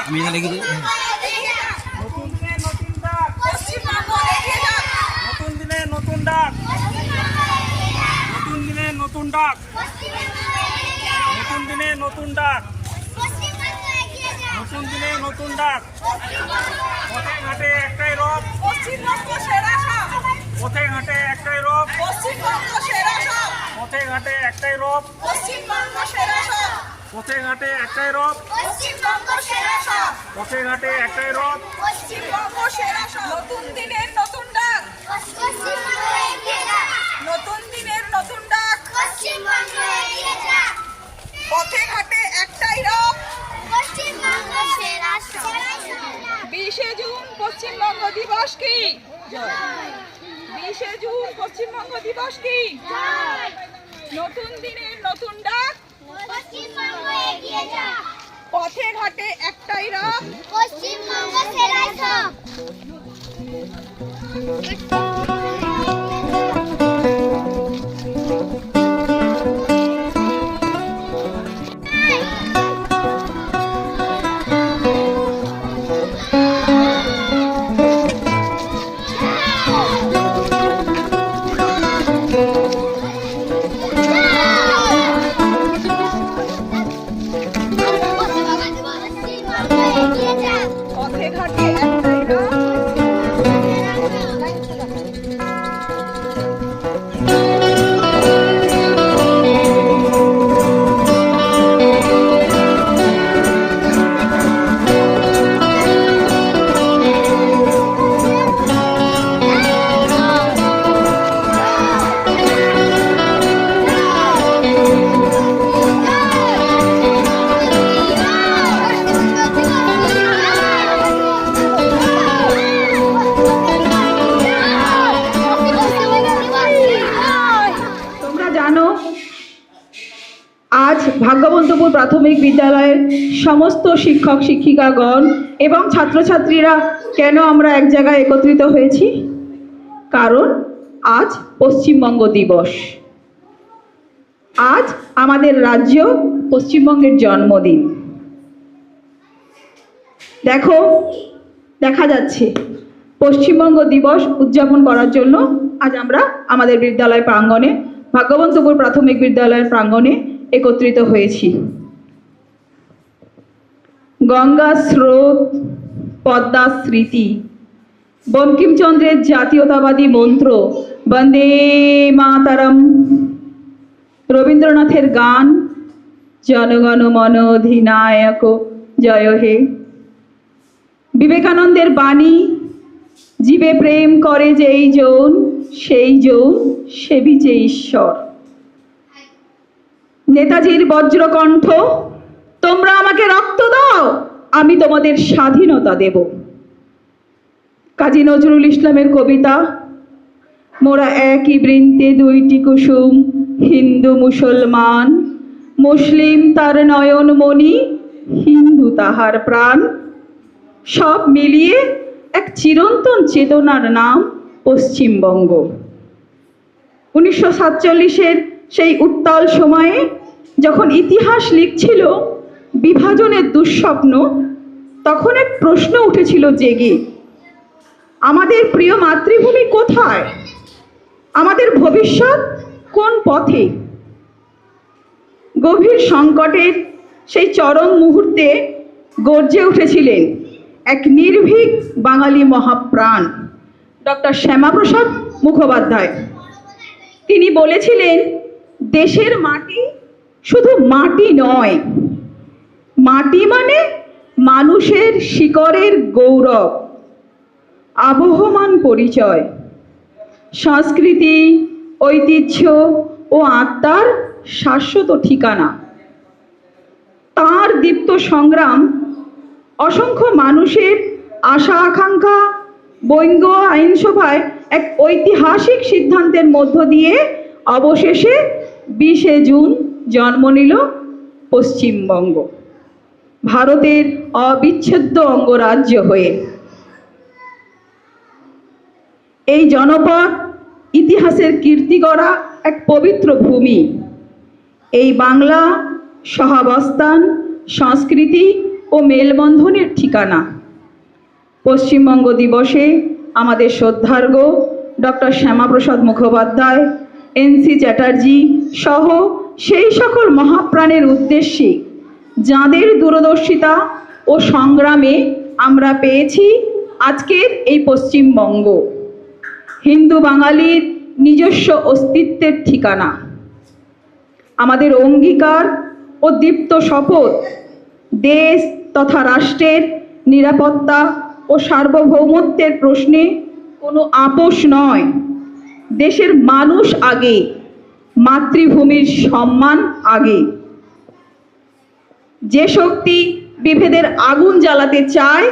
আমি এখানে লিখে দিই। নতুন দিনে নতুন ডাক, পশ্চিমবঙ্গ এগিয়ে যাক। নতুন দিনে নতুন ডাক, নতুন দিনে নতুন ডাক, নতুন দিনে নতুন ডাক, নতুন দিনে নতুন ডাক। পথে ঘাটে একটাই রব, পশ্চিমবঙ্গ সেরা সব। পথে ঘাটে একটাই রব, পশ্চিমবঙ্গ সেরা সব। পথে ঘাটে একটাই রব, পশ্চিমবঙ্গ সেরা সব। পথে ঘাটে একটাই রব, পশ্চিমবঙ্গ সেরা সব। পথে ঘাটে একটাই রব, পশ্চিমবঙ্গ সেরা সব। নতুন দিনের নতুন ডাক, নতুন দিনের নতুন ডাক, পথে ঘাটে একটাই রব, পশ্চিমবঙ্গ সেরা সব। 20শে জুন পশ্চিমবঙ্গ দিবস কি? 20শে জুন পশ্চিমবঙ্গ দিবস কি? নতুন দিনের নতুন ডাক, পশ্চিমবঙ্গ এগিয়ে যাক। পথে ঘাটে একটাই রব, পশ্চিমবঙ্গ সেরা সব। পথে ঘাটে একটাই রব। তোমরা জানো আজ ভাগ্যবন্তপুর প্রাথমিক বিদ্যালয়ের সমস্ত শিক্ষক শিক্ষিকাগণ এবং ছাত্রছাত্রীরা কেন আমরা এক জায়গায় একত্রিত হয়েছি? কারণ আজ পশ্চিমবঙ্গ দিবস। আজ আমাদের রাজ্য পশ্চিমবঙ্গের জন্মদিন। দেখো, দেখা যাচ্ছে পশ্চিমবঙ্গ দিবস উদযাপন করার জন্য আজ আমরা আমাদের বিদ্যালয় প্রাঙ্গণে, ভাগ্যবন্তপুর প্রাথমিক বিদ্যালয়ের প্রাঙ্গণে একত্রিত হয়েছি। গঙ্গা স্রোত, পদ্মা স্মৃতি, বঙ্কিমচন্দ্রের জাতীয়তাবাদী মন্ত্র বন্দে মাতরম, রবীন্দ্রনাথের গান জনগণ মন অধিনায়ক জয় হে, বিবেকানন্দের বাণী জীবে প্রেম করে যেই জন সেই জন সেবিছে ঈশ্বর, নেতাজির বজ্রকণ্ঠ তোমরা আমাকে রক্ত দাও আমি তোমাদের স্বাধীনতা দেব, কাজী নজরুল ইসলামের কবিতা মোরা একই বৃন্তে দুইটি কুসুম, হিন্দু মুসলমান, মুসলিম তার নয়নমণি, হিন্দু তাহার প্রাণ, সব মিলিয়ে এক চিরন্তন চেতনার নাম পশ্চিমবঙ্গ। 1947-এর সেই উত্তাল সময়ে যখন ইতিহাস লিখছিল বিভাজনের দুঃস্বপ্ন, তখন এক প্রশ্ন উঠেছিল জেগে, আমাদের প্রিয় মাতৃভূমি কোথায়? আমাদের ভবিষ্যৎ কোন পথে? গভীর সংকটের সেই চরম মুহূর্তে গর্জে উঠেছিলেন এক নির্ভীক বাঙালি মহাপ্রাণ ডক্টর শ্যামাপ্রসাদ মুখোপাধ্যায়। তিনি বলেছিলেন, দেশের মাটি শুধু মাটি নয়, মাটি মানে মানুষের শিকড়ের গৌরব, আবহমান পরিচয়, সংস্কৃতি, ঐতিহ্য ও আত্মার শাশ্বত ঠিকানা। তার দীপ্ত সংগ্রাম অসংখ্য মানুষের আশা আকাঙ্ক্ষা বঙ্গ আইনসভায় এক ঐতিহাসিক সিদ্ধান্তের মধ্য দিয়ে অবশেষে 20শে জুন জন্ম নিল পশ্চিমবঙ্গ, ভারতের অবিচ্ছেদ্য অঙ্গরাজ্য হয়ে। এই জনপদ ইতিহাসের কীর্তি গড়া এক পবিত্র ভূমি। এই বাংলা সহাবস্থান, সংস্কৃতি ও মেলবন্ধনের ঠিকানা। পশ্চিমবঙ্গ দিবসে আমাদের শ্রদ্ধার্ঘ ডক্টর শ্যামাপ্রসাদ মুখোপাধ্যায়, এন.সি. চ্যাটার্জি সহ সেই সকল মহাপ্রাণের উদ্দেশ্যে যাঁদের দূরদর্শিতা ও সংগ্রামে আমরা পেয়েছি আজকের এই পশ্চিমবঙ্গ, হিন্দু বাঙালির নিজস্ব অস্তিত্বের ঠিকানা। আমাদের অঙ্গীকার ও দীপ্ত শপথ দেশ তথা রাষ্ট্রের নিরাপত্তা ও সার্বভৌমত্বের প্রশ্নে কোনো আপোষ নয়। দেশের মানুষ আগে, মাতৃভূমির সম্মান আগে। যে শক্তি বিভেদের আগুন জ্বালাতে চায়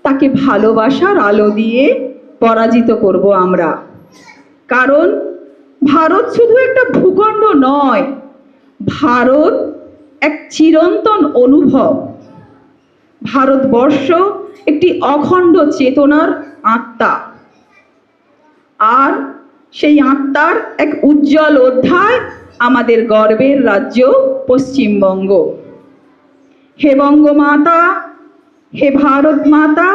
তাকে ভালোবাসার আলো দিয়ে পরাজিত করব আমরা। কারণ ভারত শুধু একটা ভূখণ্ড নয়, ভারত এক চিরন্তন অনুভব। ভারতবর্ষ একটি অখণ্ড চেতনার আত্মা, আর সেই আত্মার এক উজ্জ্বল অধ্যায় আমাদের গর্বের রাজ্য পশ্চিমবঙ্গ। হে বঙ্গমাতা, হে ভারত মাতা,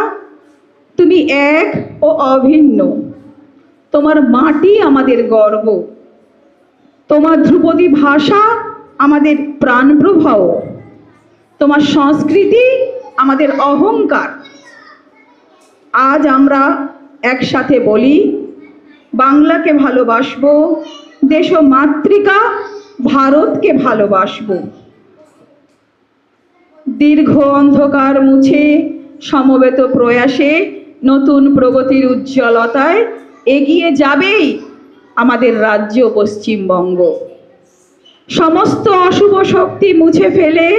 তুমি এক ও অভিন্ন। তোমার মাটি আমাদের গর্ব, তোমার ধ্রুপদী ভাষা আমাদের প্রাণপ্রবাহ, তোমার সংস্কৃতি আমাদের অহংকার। আজ আমরা একসাথে বলি, বাংলাকে ভালোবাসবো, দেশ ও মাতৃকা ভারতকে ভালোবাসবো। দীর্ঘ অন্ধকার মুছে সমবেত প্রয়াসে নতুন প্রগতির উজ্জ্বলতায় এগিয়ে যাবেই আমাদের রাজ্য পশ্চিমবঙ্গ। সমস্ত অশুভ শক্তি মুছে ফেলে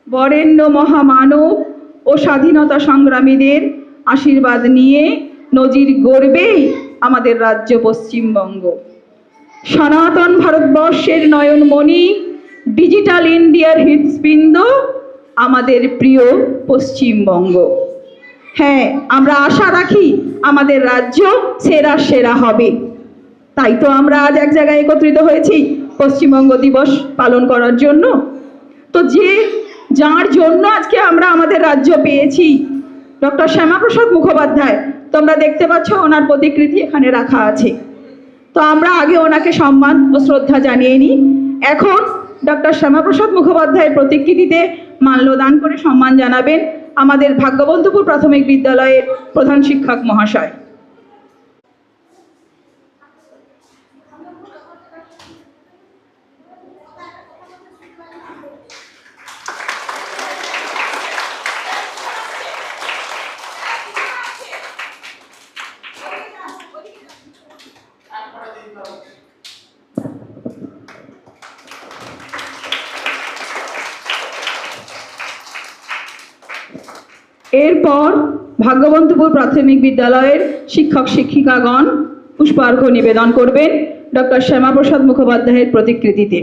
বরেণ্য মহামানব ও স্বাধীনতা সংগ্রামীদের আশীর্বাদ নিয়ে নজির গড়বেই আমাদের রাজ্য পশ্চিমবঙ্গ। সনাতন ভারতবর্ষের নয়নমণি, ডিজিটাল ইন্ডিয়ার হৃৎস্পন্দ আমাদের প্রিয় পশ্চিমবঙ্গ। হ্যাঁ, আমরা আশা রাখি আমাদের রাজ্য সেরা সেরা হবে। তাই তো আমরা আজ এক জায়গায় একত্রিত হয়েছি পশ্চিমবঙ্গ দিবস পালন করার জন্য। তো যার জন্য আজকে আমরা আমাদের রাজ্য পেয়েছি, ডক্টর শ্যামাপ্রসাদ মুখোপাধ্যায়, তোমরা দেখতে পাচ্ছ ওনার প্রতিকৃতি এখানে রাখা আছে। তো আমরা আগে ওনাকে সম্মান ও শ্রদ্ধা জানিয়ে নিই। এখন ডক্টর শ্যামাপ্রসাদ মুখোপাধ্যায়ের প্রতিকৃতিতে মাল্যদান করে সম্মান জানাবেন আমাদের ভাগ্যবন্ধুপুর প্রাথমিক বিদ্যালয়ের প্রধান শিক্ষক মহাশয়। এরপর ভাগ্যবন্তপুর প্রাথমিক বিদ্যালয়ের শিক্ষক শিক্ষিকাগণ পুষ্পার্ঘ্য নিবেদন করবেন ডক্টর শ্যামাপ্রসাদ মুখোপাধ্যায়ের প্রতিকৃতিতে।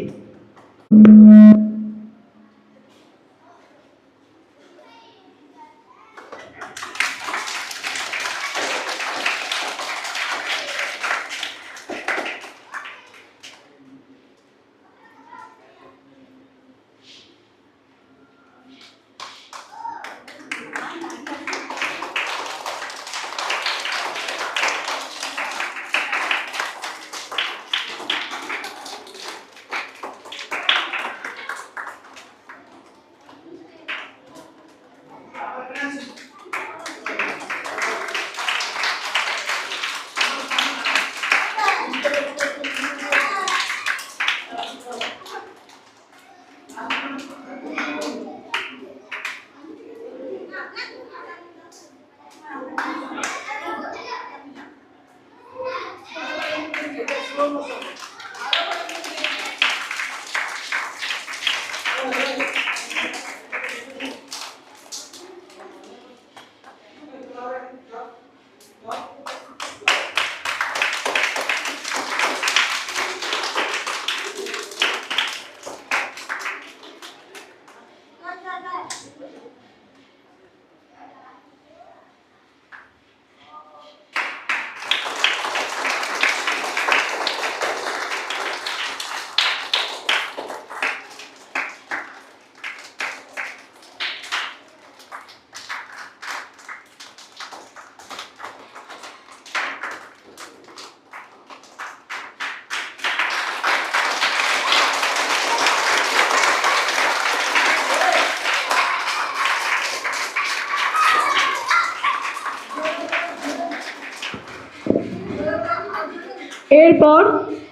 এরপর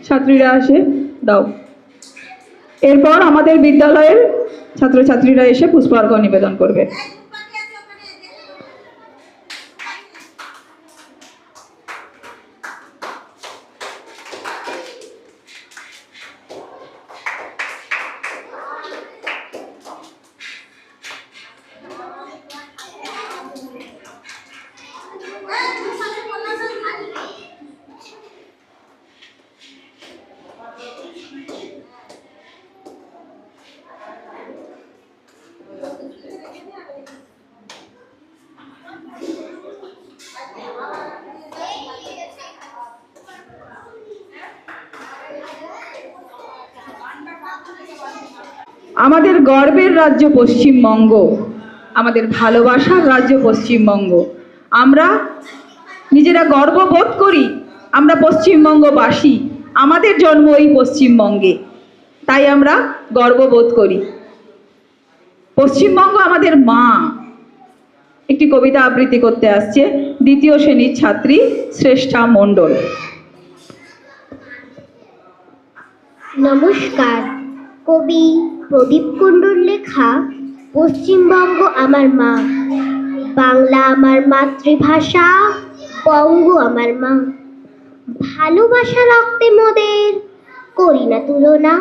ছাত্রীরা আসে, দাও। এরপর আমাদের বিদ্যালয়ের ছাত্রছাত্রীরা এসে পুষ্পার্ঘ নিবেদন করবে। আমাদের গর্বের রাজ্য পশ্চিমবঙ্গ, আমাদের ভালোবাসার রাজ্য পশ্চিমবঙ্গ। আমরা নিজেরা গর্ববোধ করি, আমরা পশ্চিমবঙ্গবাসী, আমাদের জন্ম এই পশ্চিমবঙ্গে, তাই আমরা গর্ববোধ করি। পশ্চিমবঙ্গ আমাদের মা। একটি কবিতা আবৃত্তি করতে আসছে দ্বিতীয় শ্রেণীর ছাত্রী শ্রেষ্ঠা মণ্ডল। নমস্কার। কবি প্রদীপ কুণ্ডুর লেখা পশ্চিমবঙ্গ আমার মা। বাংলা আমার মাতৃভাষা, বঙ্গ আমার মা। ভালোবাসা রক্তে মোদের, করি না তুলনা।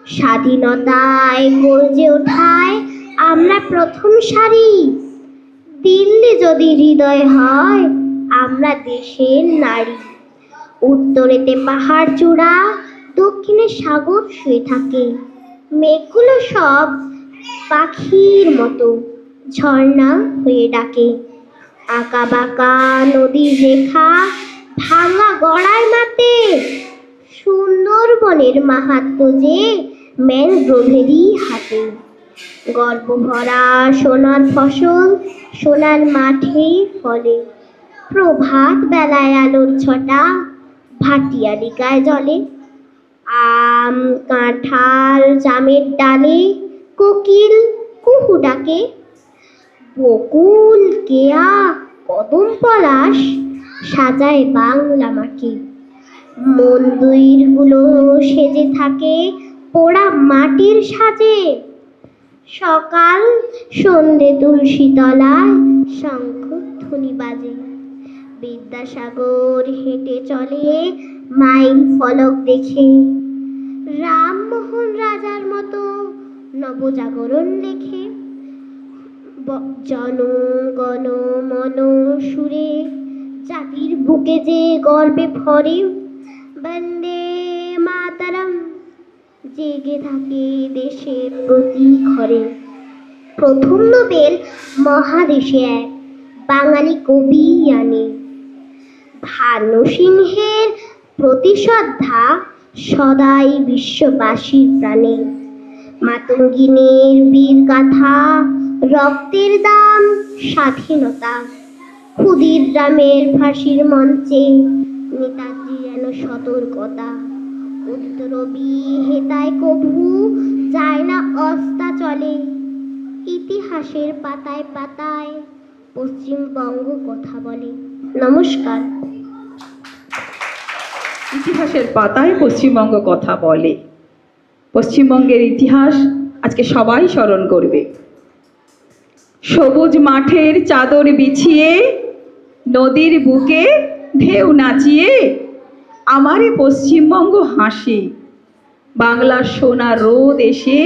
স্বাধীনতায় গর্জে ওঠায় আমরা প্রথম সারি। দিল্লি যদি হৃদয় হয়, আমরা দেশের নারী। উত্তরেতে পাহাড় চূড়া, দক্ষিণে সাগর শুয়ে থাকে। মেঘগুলো সব পাখির মতো ঝর্ণা হয়ে ডাকে। আঁকা বাঁকা নদীর রেখা ভাঙা গড়ায় মাতে। সুন্দরবনের মাহাত্ম্য যে ম্যানগ্রোভেরই হাতে। গল্প ভরা সোনার ফসল সোনার মাঠে ফলে। প্রভাত বেলায় আলোর ছটা ভাটিয়ালি গায়ে জ্বলে। আম কাঁঠাল জামের ডালে কোকিল কুহু ডাকে। বকুল কেয়া কদম পলাশ সাজায় বাংলা মাকে। মন্দিরগুলো সেজে থাকে পোড়া মাটির সাজে। সকাল সন্ধে তুলসী তলায় শঙ্খধ্বনি বাজে। বিদ্যাসাগর হেঁটে চলে মাইল ফলক দেখে। রামমোহন রাজার মতো নবজাগরণ লেখে। জন গণ মন সুরে জাতির বুকে যে গর্বে ভরে। বন্দে মাতরম জেগে থাকে দেশের প্রতি ঘরে। প্রথম নোবেল মহাদেশে এক বাঙালি কবি আনে। ভানু সিংহের প্রতি শ্রদ্ধা সদাই বিশ্ববাসীর প্রাণে। মাতঙ্গিনীর বীর গাথা রক্তের দাম স্বাধীনতা। ক্ষুদিরামের ফাঁসির মঞ্চে নেতাজি যেন সতর্কতা। উদিত রবি হেতায় কভু যায় না অস্তা চলে। ইতিহাসের পাতায় পাতায় পশ্চিমবঙ্গ কথা বলে। নমস্কার। ইতিহাসের পাতায় পশ্চিমবঙ্গ কথা বলে। পশ্চিমবঙ্গের ইতিহাস আজকে সবাই স্মরণ করবে। সবুজ মাঠের চাদর বিছিয়ে নদীর বুকে ঢেউ নাচিয়ে আমারে পশ্চিমবঙ্গ হাসে। বাংলার সোনা রোদ এসে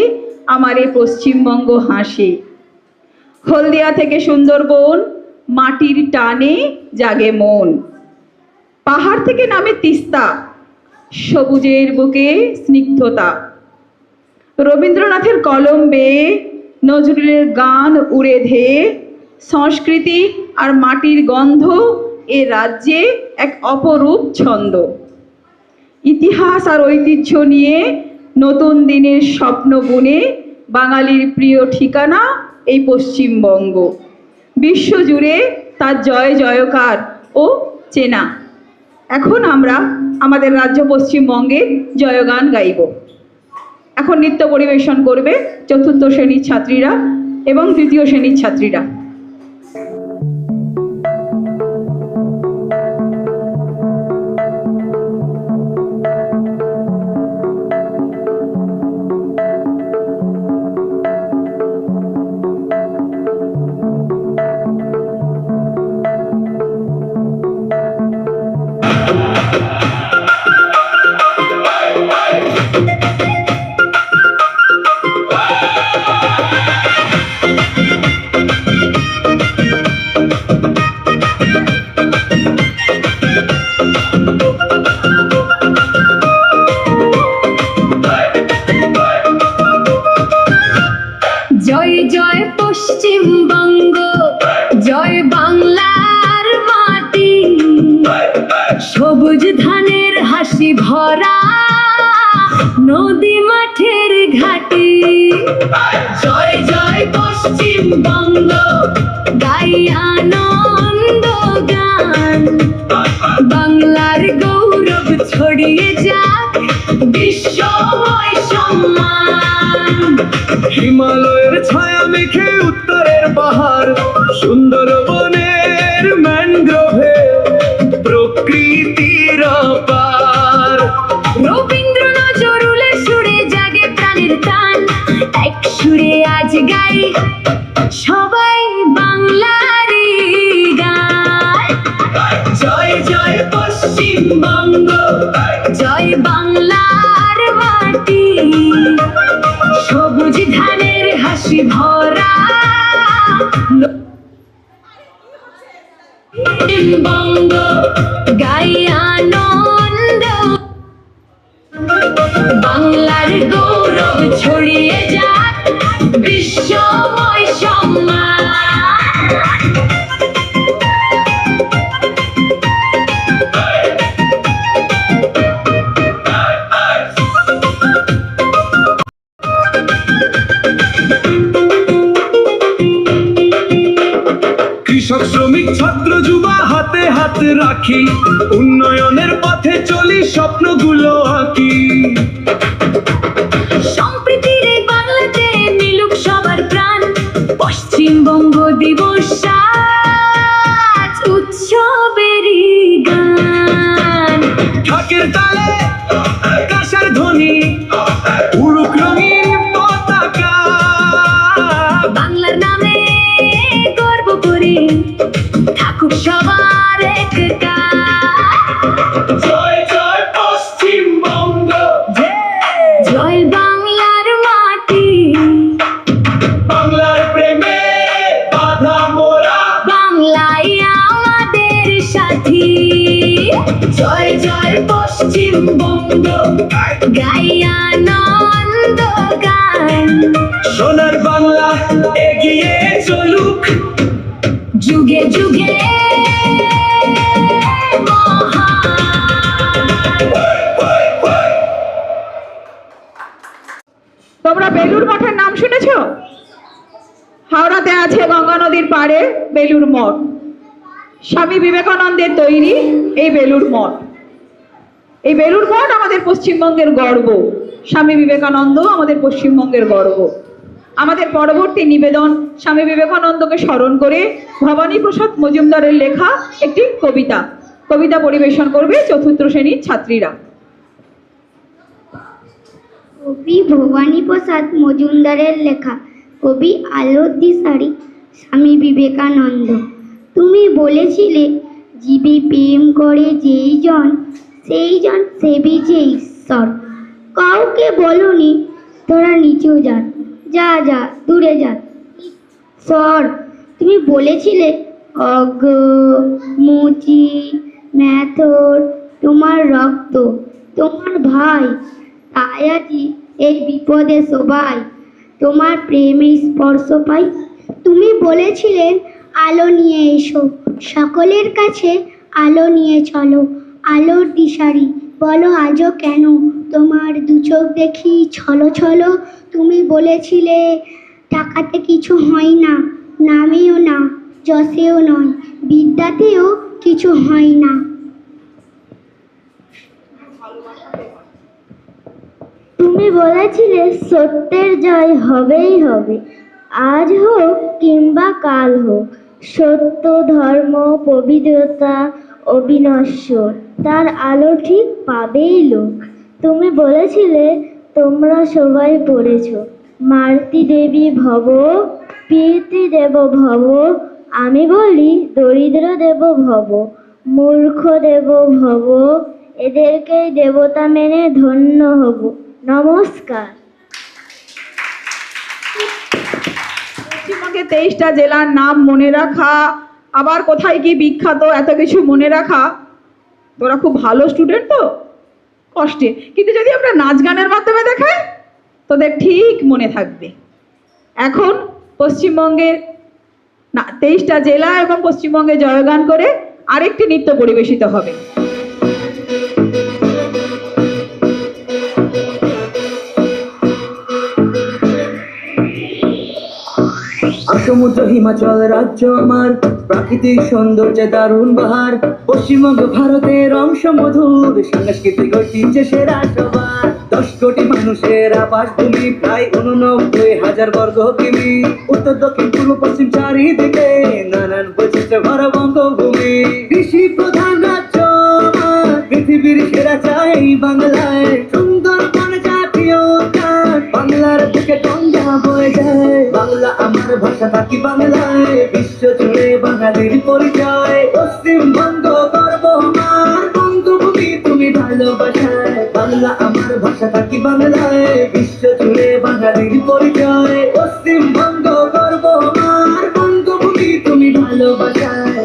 আমারে পশ্চিমবঙ্গ হাসে। হলদিয়া থেকে সুন্দরবন মাটির টানে জাগে মন। পাহাড় থেকে নামে তিস্তা, সবুজের বুকে স্নিগ্ধতা। রবীন্দ্রনাথের কলম বেয়ে নজরুলের গান উড়ে ধেয়ে। সংস্কৃতি আর মাটির গন্ধ এ রাজ্যে এক অপরূপ ছন্দ। ইতিহাস আর ঐতিহ্য নিয়ে নতুন দিনের স্বপ্ন বুনে বাঙালির প্রিয় ঠিকানা এই পশ্চিমবঙ্গ। বিশ্বজুড়ে তার জয় জয়কার ও চেনা। এখন আমরা আমাদের রাজ্য পশ্চিমবঙ্গের জয়গান গাইব। এখন নৃত্য পরিবেশন করবে চতুর্থ শ্রেণীর ছাত্রীরা এবং তৃতীয় শ্রেণীর ছাত্রীরা। হাসি ভরা নদী মাঠের ঘাটে। জয় জয় পশ্চিমবঙ্গ গাই আনন্দ গান, বাংলার গৌরব ছড়িয়ে যাক বিশ্বময় সম্মান। হিমালয়ের ছায়া মেখে উত্তরের পাহাড়, সুন্দরবনের ম্যানগ্রোভে প্রকৃতির পার। রবীন্দ্র নজরুলের সুরে জাগে প্রাণের টান, এক সুরে আজ গাই সবাই বাংলারই গান। জয় জয় পশ্চিমবঙ্গ, জয় বাংলার মাটি, সবুজ ধানের হাসি ভরা পশ্চিমবঙ্গ গাই আনন্দ, বাংলার গৌরব ছড়িয়ে যাক বিশ্বময় সম্মান। কৃষক শ্রমিক ছাত্র যুবা হাতে হাত রাখি, উন্নয়নের পথে চলি স্বপ্নগুলো আঁকি। সম্প্রীতির এই বাংলাতে মিলুক সবার প্রাণ, পশ্চিমবঙ্গ দিবস আজ উৎসবেরই গান। ঢাকের তালে কাঁসার ধ্বনি, উড়ুক রঙিন পতাকা। বাংলার নামে গর্ব করি, থাকুক সবার একতা। জয় জয় পশ্চিমবঙ্গ, জয় বাংলার মাটি, বাংলার প্রেমে বাঁধা মোরা। বাংলাই আমাদের সাথী। জয় জয় পশ্চিমবঙ্গ গাই আনন্দ গান, সোনার বাংলা এগিয়ে চলুক যুগে যুগে মহান। তোমরা বেলুর মঠের নাম শুনেছ? হাওড়াতে আছে গঙ্গা নদীর পাড়ে বেলুর মঠ। স্বামী বিবেকানন্দের তৈরি এই বেলুর মঠ। এই বেলুর মঠ আমাদের পশ্চিমবঙ্গের গর্ব। স্বামী বিবেকানন্দ আমাদের পশ্চিমবঙ্গের গর্ব। আমাদের পরবর্তী নিবেদন স্বামী বিবেকানন্দকে স্মরণ করে ভবানী প্রসাদ মজুমদারের লেখা একটি কবিতা পরিবেশন করবে চতুর্থ শ্রেণীর ছাত্রীরা। কবি ভবানী প্রসাদ মজুমদারের লেখা কবি আলোর দিশারি স্বামী বিবেকানন্দ। তুমি বলেছিলে জীবে প্রেম করে যেই জন সেই জন সেবি যে ঈশ্বর। কাউকে বলনি তোরা নিচু যাত, যা যা দূরে যাত ঈশ্বর। তুমি বলেছিলে অগ মুচি ম্যাথর তোমার রক্ত তোমার ভাই, তাই আজি এই বিপদে সবাই তোমার প্রেমে স্পর্শ পাই। তুমি বলেছিলেন আলো নিয়ে এসো, সকলের কাছে আলো নিয়ে চলো। আলোর দিশারি বলো আজও কেন তোমার দু চোখ দেখি ছলো ছলো। তুমি বলেছিলে টাকাতে কিছু হয় না, নামেও না যশেও নয়, বিদ্যাতেও কিছু হয় না। তুমি বলেছিলে সত্যের জয় হবেই হবে, আজ হোক কিংবা কাল হোক। সত্য ধর্ম পবিত্রতা অবিনশ্বর, তার আলো ঠিক পাবেই লোক। তুমি বলেছিলে তোমরা সবাই পড়েছ মালতী দেবী ভব, প্রীতি দেব ভব। আমি বলি দরিদ্র দেব ভব, মূর্খ দেব ভব। এদেরকেই দেবতা মেনে ধন্য হব। নমস্কার। পশ্চিমবঙ্গে 23টা জেলার নাম মনে রাখা, আবার কোথায় কি বিখ্যাত এত কিছু মনে রাখা। তোরা খুব ভালো স্টুডেন্ট তো, কষ্টে, কিন্তু যদি আমরা নাচ গানের মাধ্যমে দেখাই তোদের ঠিক মনে থাকবে। এখন পশ্চিমবঙ্গের 23টা জেলা এবং পশ্চিমবঙ্গে জয়গান করে আরেকটি নৃত্য পরিবেশিত হবে। সমুদ্র হিমাচল রাজ্য আমার, প্রাকৃতিক সৌন্দর্যে দারুণ বাহার, পশ্চিমবঙ্গ ভারতের অংশ মধুর, সাংস্কৃতিক ঐতিহ্যে সেরা সবার। 10 কোটি মানুষের আবাসভূমি, প্রায় 89,000 বর্গ কিমি, উত্তর দক্ষিণ পূর্ব পশ্চিম চারিদিকে নানান বৈচিত্র্য ভরা বঙ্গভূমি। কৃষি প্রধান রাজ্য আমার, পৃথিবীর সেরা চাই বাংলায়, সুন্দরবন জাতীয় উদ্যান, বাংলার বুকে গঙ্গা বয়ে যায়। বাংলা আমার ভাষা থাকি বাংলায়, বিশ্ব জুড়ে বাঙালির পরিচয়। পশ্চিমবঙ্গ গর্ব আমার, বঙ্গভূমি তুমি ভালোবাসায়। বাংলা আমার ভাষা থাকি বাংলায়, বিশ্ব জুড়ে বাঙালির পরিচয়। পশ্চিমবঙ্গ গর্ব আমার, বঙ্গভূমি তুমি ভালোবাসায়।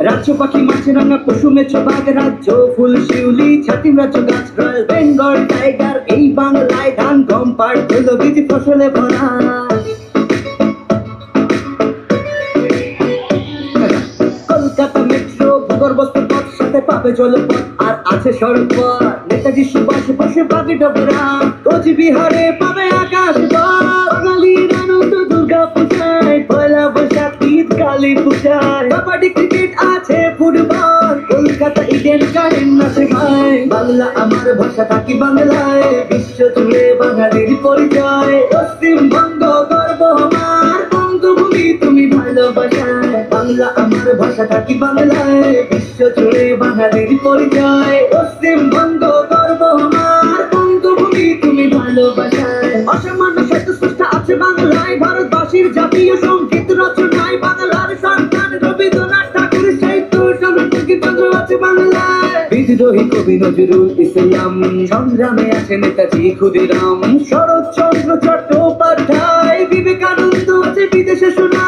রাজ্য পাখি মাছরাঙা পশু মেছো বাঘ রাজ্য, ফুল শিউলি ছাতিম রাজ্য গাছ রয়্যাল বেঙ্গল টাইগার। এই বাংলায় ধান গম পাট তৈলবীজ ফসলে ভরা। কলকাতা মেট্রো ভূগর্ভস্থ পথ, সাথে পাবে জলপথ আর আছে সড়কপথ। নেতাজি সুভাষ বসে বাগডোগরা, কোচবিহারে পাবে আকাশ পথ। বাঙালির আনন্দ দুর্গা পূজায়, পয়লা বৈশাখ ঈদ কালী পূজায়। কাবাডি ক্রিকেট আছে ফুটবল, কলকাতা ইডেন গার্ডেন আছে ভাই। বাংলা আমার ভাষা থাকি বাংলায়, বিশ্ব জুড়ে বাঙালির পরিচয়। পশ্চিমবঙ্গ গর্ব আমার, বঙ্গভূমি তুমি ভালোবাসায়। বাংলা আমার ভাষা থাকি বাংলায়, বিশ্ব জুড়ে বাঙালির পরিচয়। পশ্চিমবঙ্গ গর্ব আমার, বঙ্গভূমি তুমি ভালোবাসায়। অসামান্য সাহিত্য সৃষ্টি আছে বাংলায়, ভারতবাসীর জাতীয় সঙ্গীত রচনায়। বাংলার সন্তান রবীন্দ্রনাথ ঠাকুরের সাহিত্য চন্দ্র আছে বাংলায়। বিদ্রোহী কবি নজরুল ইসলাম, সংগ্রামে আছে নেতাজি ক্ষুদিরাম। শরৎচন্দ্র চট্টোপাধ্যায়, বিবেকানন্দ আছে বিদেশে শোনা।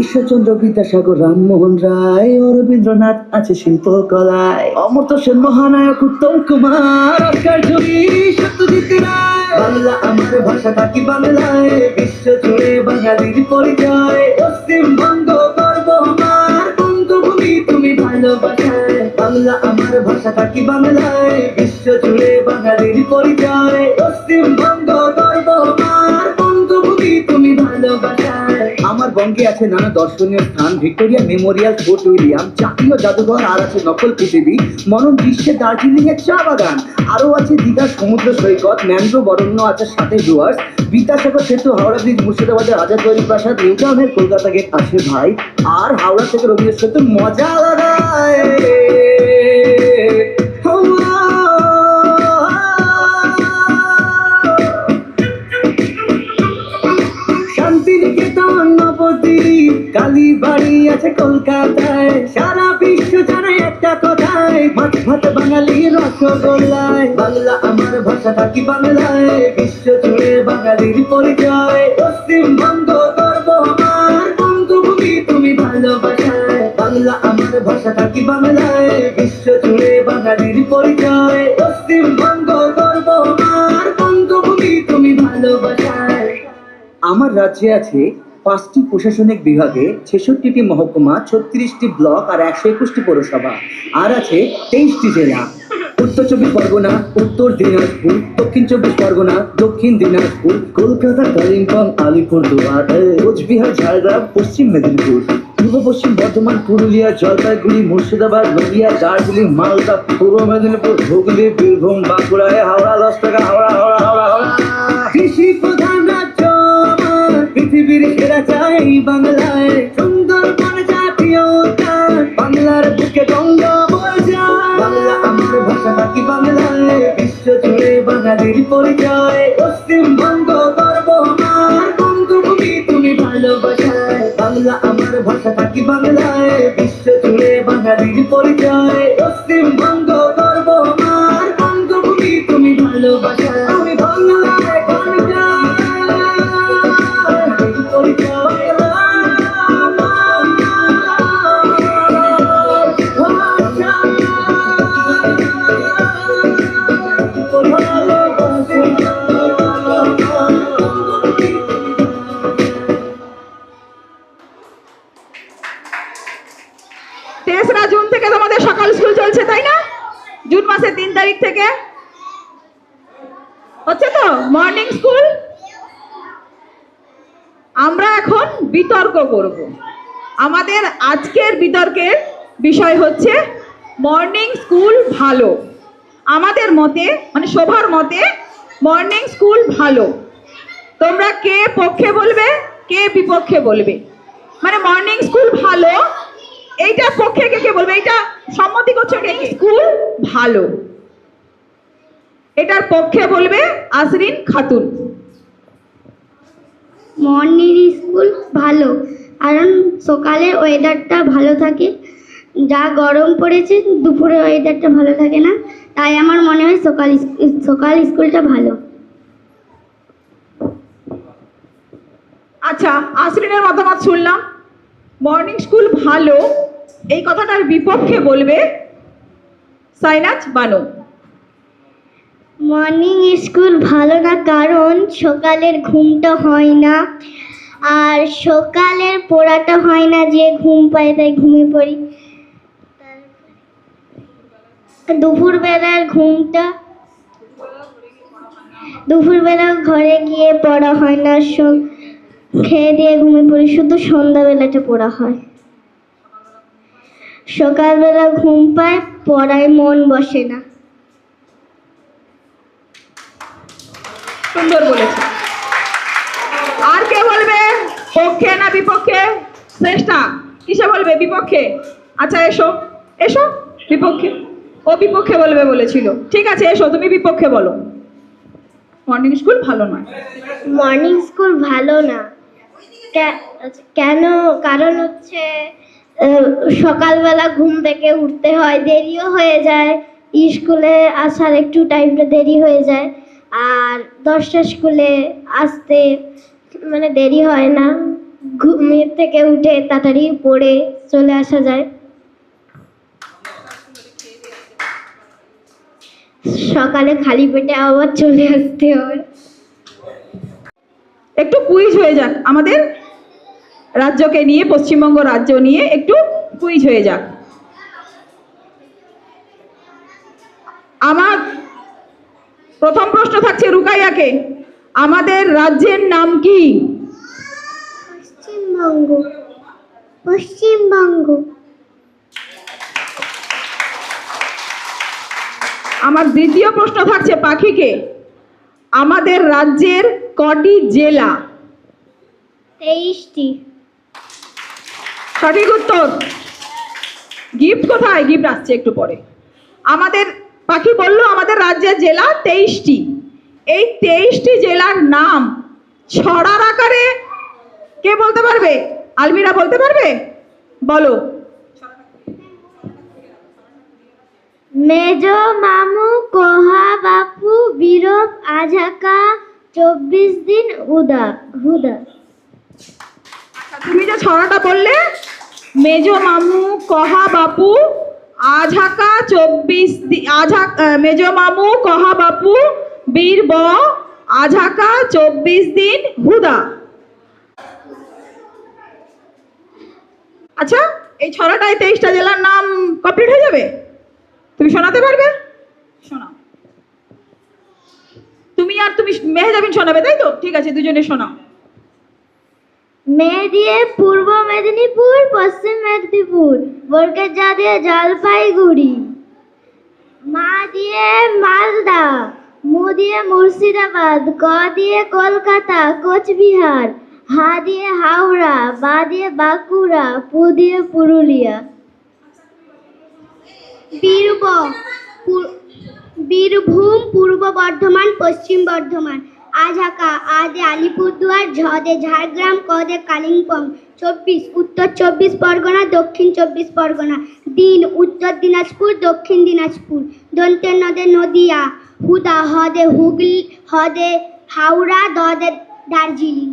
ঈশ্বরচন্দ্র বিদ্যাসাগর, রামমোহন রায় ও রবীন্দ্রনাথ আছে শিল্পকলায়। অমর্ত্য সেন, মহানায়ক উত্তম কুমার, অস্কার জয়ী সত্যজিৎ রায়। বাংলা আমার ভাষা থাকি বাংলায়, বিশ্ব জুড়ে বাঙালির পরিচয়। পশ্চিমবঙ্গ গর্ব আমার, বঙ্গভূমি তুমি ভালোবাসায়। বাংলা আমার ভাষা থাকি বাংলায়, বিশ্ব জুড়ে বাঙালির পরিচয়। পশ্চিমবঙ্গ গর্ব আমার, বঙ্গভূমি তুমি ভালোবাসায়। আমার বঙ্গে আছে নানা দর্শনীয় স্থান, ভিক্টোরিয়া মেমোরিয়াল, ফোর্ট উইলিয়াম, জাতীয় জাদুঘর, আর আছে নকল পৃথিবী, মনন দৃশ্যে দার্জিলিং এর চা বাগান। আরো আছে দীঘার সমুদ্র সৈকত, ম্যানগ্রোভ অরণ্য আছে সাথে ডুয়ার্স, বিদ্যাসাগর সেতু, হাওড়া ব্রিজ, মুর্শিদাবাদের হাজারদুয়ারি প্রাসাদ, নিউ টাউনের কলকাতা গেট আছে ভাই। আর হাওড়া থেকে রবীন্দ্র সেতু মজা আলাদা। শান্তিনিকেতন, নবদ্বীপ, কালীবাড়ি আছে কলকাতায়। সারা বিশ্ব জানে একটা কথায়, মাছ ভাত বাঙালি রসগোল্লায়। বাংলা আমার ভাষা থাকি বাংলায়, বিশ্ব জুড়ে বাঙালির পরিচয়। পশ্চিমবঙ্গ গর্ব আমার, বঙ্গভূমি তুমি ভালোবাসায়। বাংলা আমার ভাষা থাকি বাংলায়, বিশ্ব জুড়ে বাঙালির পরিচয়। পশ্চিমবঙ্গ গর্ব আমার, বঙ্গভূমি তুমি ভালোবাসায়। আমার রাজ্যে আছে 5টি প্রশাসনিক বিভাগে, 66টি মহকুমা, 36টি ব্লক আর 121টি পৌরসভা, আর আছে 23টি জেলা। উত্তর 24 পরগনা, উত্তর দিনাজপুর, দক্ষিণ 24 পরগনা, দক্ষিণ দিনাজপুর, কলকাতা, কালিম্পং, আলিপুরদুয়ার, কোচবিহার, ঝাড়গ্রাম, পশ্চিম মেদিনীপুর, পূর্ব পশ্চিম বর্ধমান, পুরুলিয়া, জলপাইগুড়ি, মুর্শিদাবাদ, নদিয়া, দার্জিলিং, মালদা, পূর্ব মেদিনীপুর, হুগলি, বীরভূম, বাঁকুড়া, হাওড়া 10 টাকা, হাওড়া হাওড়া হাওড়া হাওড়া। কৃষি প্রধান রাজ্য আমার, পৃথিবীর সেরা চাই বাংলায়, সুন্দরবন জাতীয় উদ্যান, বাংলার বুকে গঙ্গা বয়ে যায়। বাংলা আমার ভাষা থাকি বাংলায়, বিশ্ব জুড়ে বাঙালির পরিচয়। পশ্চিমবঙ্গ গর্ব আমার, বঙ্গভূমি তুমি ভালোবাসায়। বাংলা আমার ভাষা থাকি বাংলায়, বিশ্ব জুড়ে বাঙালির পরিচয়। পশ্চিমবঙ্গ গর্ব আমার, বঙ্গভূমি তুমি ভালোবাসায়। আমি বাংলায় গান গাই, পরিচয় ভাষা। দিক থেকে হচ্ছে তো মর্নিং স্কুল। আমরা এখন বিতর্ক করব। আমাদের আজকের বিতর্কের বিষয় হচ্ছে মর্নিং স্কুল ভালো। আমাদের মতে মানে সবার মতে মর্নিং স্কুল ভালো। তোমরা কে পক্ষে বলবে কে বিপক্ষে বলবে? মানে মর্নিং স্কুল ভালো এইটার পক্ষে কে কে বলবে? এইটা সম্মতি করছো কে কে? স্কুল ভালো এটার পক্ষে বলবে আসরিন খাতুন। মর্নিং স্কুল ভালো, কারণ সকালের ওয়েদারটা ভালো থাকে। যা গরম পড়েছে দুপুরে ওয়েদারটা ভালো থাকে না, তাই আমার মনে হয় সকাল স্কুলটা ভালো। আচ্ছা, আসরিনের মতামত শুনলাম। মর্নিং স্কুল ভালো এই কথাটার বিপক্ষে বলবে সাইনাজ বানু। মর্নিং স্কুল ভালো না, কারণ সকালের ঘুমটা হয় না, আর সকালের পড়াটা হয় না, যে ঘুম পায় তাই ঘুমিয়ে পড়ি। দুপুরবেলা ঘরে গিয়ে পড়া হয় না, খেয়ে দিয়ে ঘুমিয়ে পড়ি, শুধু সন্ধ্যাবেলাটা পড়া হয়। সকালবেলা ঘুম পায়, পড়ায় মন বসে না। সুন্দর বলেছে। আর কে বলবে পক্ষে না বিপক্ষে? শ্রেষ্ঠা কিসে বলবে? বিপক্ষে। আচ্ছা এসো এসো, বিপক্ষে। ও বিপক্ষে বলবে বলেছিল, ঠিক আছে এসো তুমি বিপক্ষে বলো। মর্নিং স্কুল ভালো নয়। মর্নিং স্কুল ভালো না কেন? কারণ হচ্ছে সকালবেলা ঘুম থেকে উঠতে হয়, দেরিও হয়ে যায়, স্কুলে আসার একটু টাইমটা দেরি হয়ে যায়, আর 10টার স্কুলে আসতে মানে দেরি হয় না, ঘুমের থেকে উঠে তাড়াতাড়ি পড়ে চলে আসা যায়। সকালে খালি পেটে আবার চলে আসতে হয়। একটু কুইজ হয়ে যাক, আমাদের রাজ্যকে নিয়ে, পশ্চিমবঙ্গ রাজ্য নিয়ে একটু কুইজ হয়ে যাক। আমার প্রথম প্রশ্ন থাকছে রুকাইয়াকে, আমাদের রাজ্যের নাম কি? পশ্চিমবঙ্গ। পশ্চিমবঙ্গ। আমার দ্বিতীয় প্রশ্ন থাকছে পাখিকে, আমাদের রাজ্যের কটি জেলা? 23টি। সঠিক উত্তর। গিফট কোথায়? গিফট আসছে একটু পরে। আমাদের পাখি বলল আমাদের রাজ্যের জেলা 23টি। এই 23টি জেলার নাম ছড়ার আকারে কে বলতে পারবে? আলমিরা বলতে পারবে? বলো। মেজো মামু, কোহা বাপু, বীরব, আঝাকা, 24 দিন, হুদা। তুমি যে ছড়াটা বললে, মেজো মামু, কহা বাপু, আঝাকা, 24 দিন, মেজো মামু, কহা বাপু, বীর ব, আঝাকা, 24 দিন, হুদা। আচ্ছা, এই ছড়াটায় 23টা জেলার নাম কমপ্লিট হয়ে যাবে? তুমি শোনাতে পারবে? শোনাও। তুমি আর তুমি মেহজাবিন শোনাবে, তাই তো? ঠিক আছে, দুজনে শোনাও। মে দিয়ে পূর্ব মেদিনীপুর, পশ্চিম মেদিনীপুর, বরকেজা দিয়ে জলপাইগুড়ি, মা দিয়ে মালদা, মু দিয়ে মুর্শিদাবাদ, ক দিয়ে কলকাতা, কোচবিহার, হা দিয়ে হাওড়া, বা দিয়ে বাঁকুড়া, পু দিয়ে পুরুলিয়া। বীরভূম, পূর্ব বর্ধমান, পশ্চিম বর্ধমান, আঝাকা, আ দিয়ে আলিপুরদুয়ার, ঝ দিয়ে ঝাড়গ্রাম, ক দিয়ে কালিম্পং। 24 উত্তর 24 পরগনা, দক্ষিণ 24 পরগনা। দিন উত্তর দিনাজপুর, দক্ষিণ দিনাজপুর। দন্তের নদে নদিয়া, হুদা, হ দে হুগলি, হ দে হাওড়া, দ দে দার্জিলিং।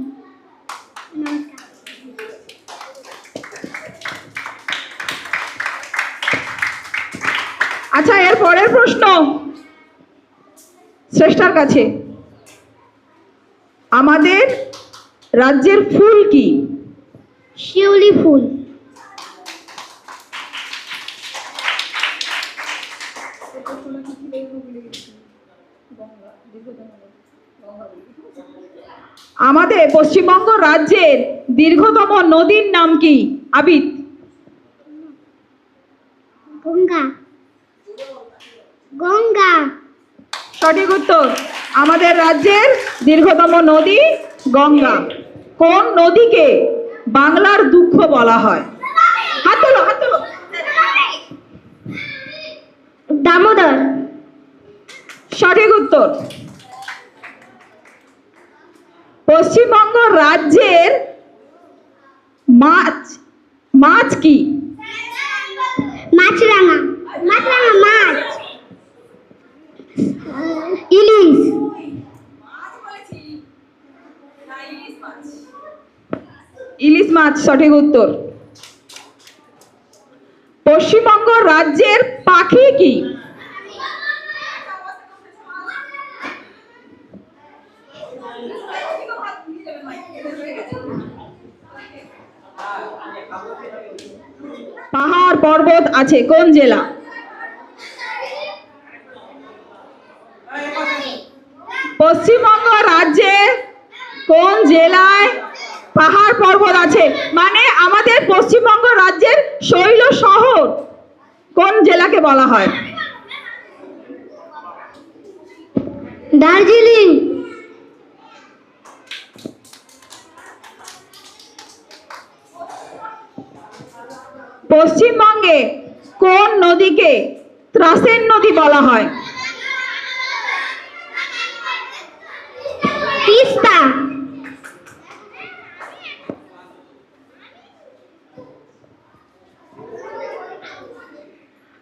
আচ্ছা, এর পরের প্রশ্ন শ্রেষ্ঠার কাছে, আমাদের রাজ্যের ফুল কি? শিউলি ফুল। আমাদের পশ্চিমবঙ্গ রাজ্যের দীর্ঘতম নদীর নাম কি? আবিদ। গঙ্গা। গঙ্গা। সঠিক উত্তর। আমাদের রাজ্যের দীর্ঘতম নদী গঙ্গা। কোন নদীকে বাংলার দুঃখ বলা হয়? হাত তোলো, হাত তোলো। দামোদর। সঠিক উত্তর। পশ্চিমবঙ্গ রাজ্যের মাছ কি? মাছরাঙা। মাছরাঙা মাছ। ইলিশ। ইলিশ মাছ সঠিক উত্তর। পশ্চিমবঙ্গ রাজ্যের পাখি কি? পাহাড় পর্বত আছে কোন জেলা? পশ্চিমবঙ্গ রাজ্যের কোন জেলায় পাহাড় পর্বত আছে? মানে আমাদের পশ্চিমবঙ্গ রাজ্যের শৈল শহর কোন জেলাকে বলা হয়? দার্জিলিং। পশ্চিমবঙ্গে কোন নদীকে ত্রাসের নদী বলা হয়? তিস্তা।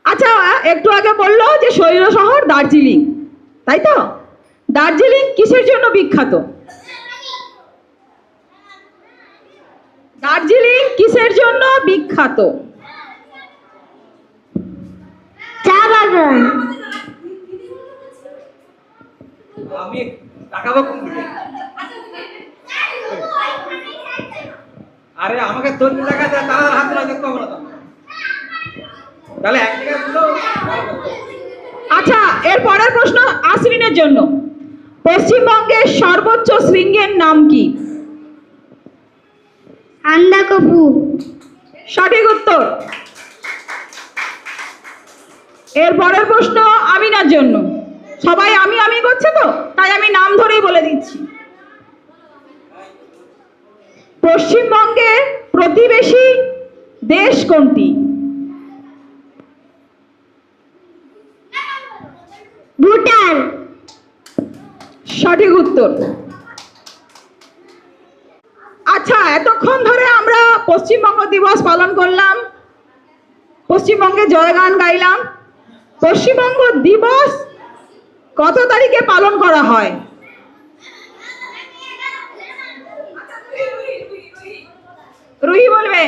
আচ্ছা, একটু আগে বললো যে শৈল শহর দার্জিলিং, তাই তো? দার্জিলিং কিসের জন্য বিখ্যাত? দার্জিলিং কিসের জন্য বিখ্যাত? চা বাগান। আমি তাকাবো কোন দিকে? আরে আমাকে তোর টাকা দে, তারা হাত ধরে দেখতে হবে না তো। তাহলে এক জায়গায় বলো। আচ্ছা, এর পরের প্রশ্ন আশ্বিনের জন্য। পশ্চিমবঙ্গের সর্বোচ্চ শৃঙ্গের নাম কি? আন্দাকপু। সঠিক উত্তর। এর পরের প্রশ্ন আমিনার জন্য। সবাই আমি আমি করছে তো, তাই আমি নাম ধরেই বলে দিচ্ছি। পশ্চিমবঙ্গের প্রতিবেশী দেশ কোনটি? ভুটান। সঠিক উত্তর। আচ্ছা, এতক্ষণ ধরে আমরা পশ্চিমবঙ্গ দিবস পালন করলাম, পশ্চিমবঙ্গে জয়গান গাইলাম। পশ্চিমবঙ্গ দিবস কত তারিখে পালন করা হয়? রুহি বলবে।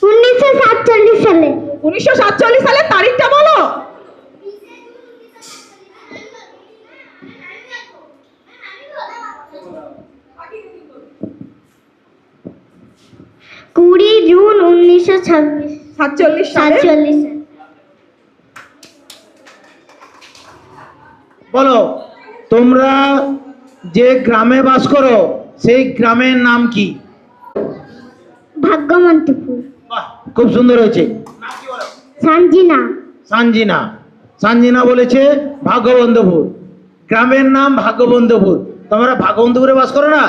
1947 সালে। 1947 সালের তারিখটা বলো। কুড়ি জুন 1946 47 সালে। বলো, তোমরা যে গ্রামে বাস করো সেই গ্রামের নাম কি? ভাগ্যমন্তপুর। বাহ, খুব সুন্দর হয়েছে। সানজিনা। সানজিনা। সানজিনা বলেছে ভাগ্যবন্ধপুর। গ্রামের নাম ভাগ্যবন্ধপুর। তোমরা ভাগ্যবন্ধপুরে বাস করো না?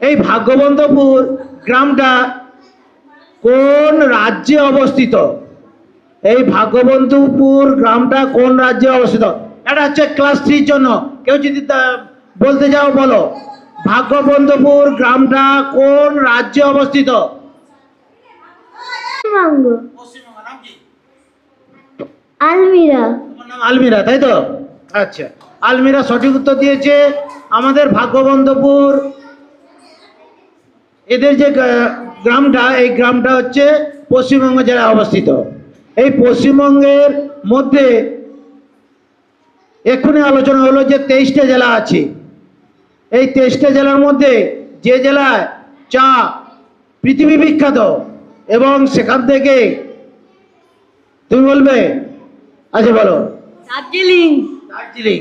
এই ভাগ্যবন্ধপুর গ্রামটা কোন রাজ্যে অবস্থিত? এই ভাগ্যবন্ধপুর গ্রামটা কোন রাজ্যে অবস্থিত? এটা হচ্ছে ক্লাস 3 জন্য। কেউ যদি বলতে যাও বলো, ভাগ্যবন্ধপুর গ্রামটা কোন রাজ্যে অবস্থিত? পশ্চিমবঙ্গ। আলমিরা। তোমার নাম আলমিরা, তাই তো? আচ্ছা, আলমিরা সঠিক উত্তর দিয়েছে। আমাদের ভাগ্যবন্ধপুর এদের যে গ্রামটা, এই গ্রামটা হচ্ছে পশ্চিমবঙ্গ জেলায় অবস্থিত। এই পশ্চিমবঙ্গের মধ্যে এক্ষুনি আলোচনা হলো যে 23টা জেলা আছে। এই 23টা জেলার মধ্যে যে জেলায় চা পৃথিবী বিখ্যাত, এবং সেখান থেকে তুমি বলবে, আচ্ছা বলো, দার্জিলিং। দার্জিলিং।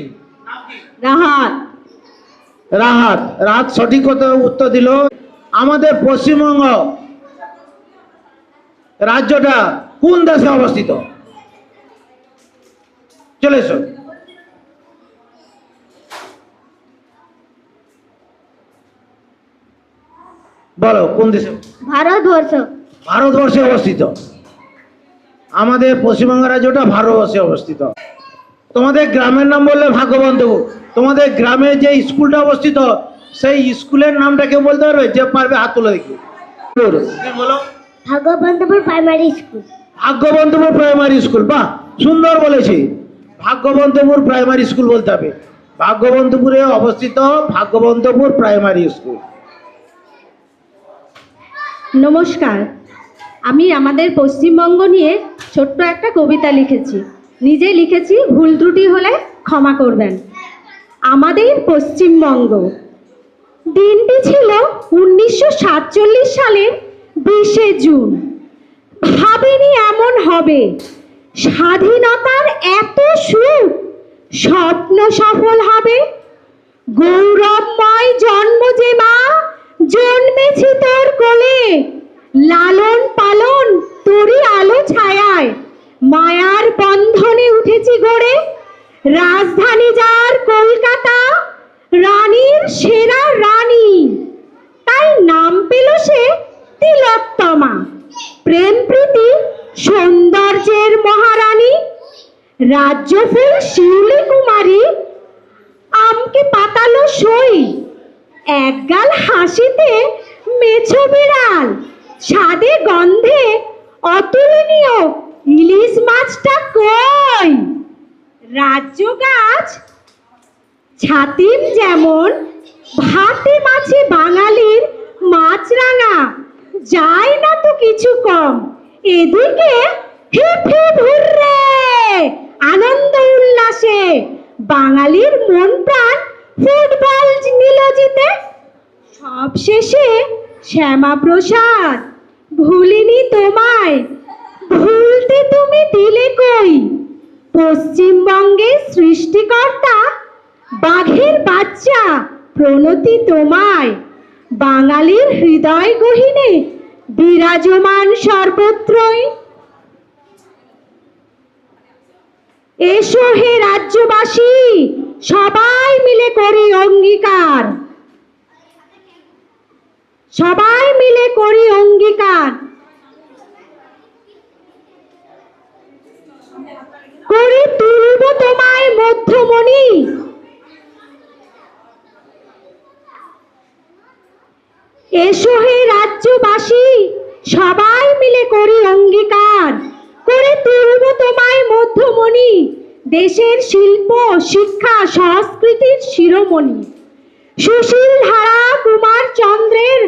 রাহাত। রাহাত। রাহাত সঠিক উত্তর দিল। আমাদের পশ্চিমবঙ্গ রাজ্যটা কোন দেশে অবস্থিত? চলে এসো। বলো কোন দেশে? ভারতবর্ষ। ভারতবর্ষে অবস্থিত। আমাদের পশ্চিমবঙ্গ রাজ্যটা ভারতবর্ষে অবস্থিত। তোমাদের গ্রামের নাম বললে ভাগ্যবন্তপুর। তোমাদের গ্রামে যে স্কুলটা অবস্থিত সেই স্কুলের নামটা কেউ বলতে পারবে? যে পারবে হাত তুলে দেখি। তুমি বলো। Bhagabantapur primary school. Bhagyabantapur primary school. বাহ, সুন্দর বলেছি। ভাগ্যবন্তপুর প্রাইমারি স্কুল বলতে হবে। ভাগ্যবন্তপুরে অবস্থিত ভাগ্যবন্তপুর প্রাইমারি স্কুল। নমস্কার, আমি আমাদের পশ্চিমবঙ্গ নিয়ে ছোট্ট একটা কবিতা লিখেছি। নিজে লিখেছি, ভুল ত্রুটি হলে ক্ষমা করবেন। আমাদের পশ্চিমবঙ্গ। দিনটি ছিল 1947 সালের 20শে জুন। ভাবিনি এমন হবে, স্বাধীনতার এত সুখ, স্বপ্ন সফল হবে। গৌরবময় জন্ম যে মা, জন্মেছি তোর কোলে, লালন পালন তোরই আলো ছায়ায়, মায়ার বন্ধনে উঠেছি গড়ে। রাজধানী যার কলকাতা, রানীর সেরা রানী, তাই নাম পেল সে তিলোত্তমা। প্রেম প্রীতি সৌন্দর্যের মহারানী, রাজ্য ফুল শিউলি কুমারী, আমকে পাতালো সই। একগাল হাসিতে মেছো বিড়াল, স্বাদে গন্ধে অতুলনীয় ইলিশ মাছটা কই। রাজ্য গাছ ছাতিম যেমন, ভাতে মাছে বাঙালির মাছরাঙা, যায় না তো কিছু কম। এদিকে হিপ হিপ হুররে, আনন্দ উল্লাসে বাঙালির মন প্রাণ ফুটবল নিল জিতে। সব শেষে শ্যামাপ্রসাদ, ভুলিনি তোমায়, ভুলতে তুমি দিলে কই। পশ্চিমবঙ্গের সৃষ্টিকর্তা, বাঘের বাচ্চা প্রণতি তোমায়। বাঙালির হৃদয় গহীনে বিরাজমান সর্বত্রই। এসো হে রাজ্যবাসী, সবাই মিলে করি অঙ্গীকার, সবাই মিলে করি অঙ্গীকার। করে তুলব তোমায় মধ্যমণি, এসো হে রাজ্যবাসী, সবাই মিলে করি অঙ্গীকার। করে তুলব তোমায় মধ্যমণি, দেশের শিল্প শিক্ষা সংস্কৃতির শিরোমণি। সুশীল ধারা কুমার চন্দ্রের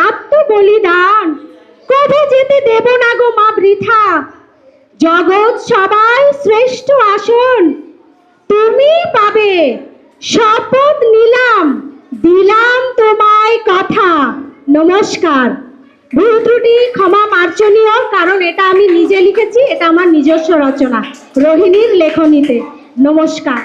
আত্মবলিদান, কবে যেতে দেব না গো মা বৃথা। জগৎ সবাই শ্রেষ্ঠ আসন তুমি পাবে, শপথ নিলাম, দিলাম তোমায় কথা। নমস্কার। ভুল ত্রুটি ক্ষমা মার্জনীয়, কারণ এটা আমি নিজে লিখেছি, এটা আমার নিজস্ব রচনা, রোহিণীর লেখনীতে। নমস্কার।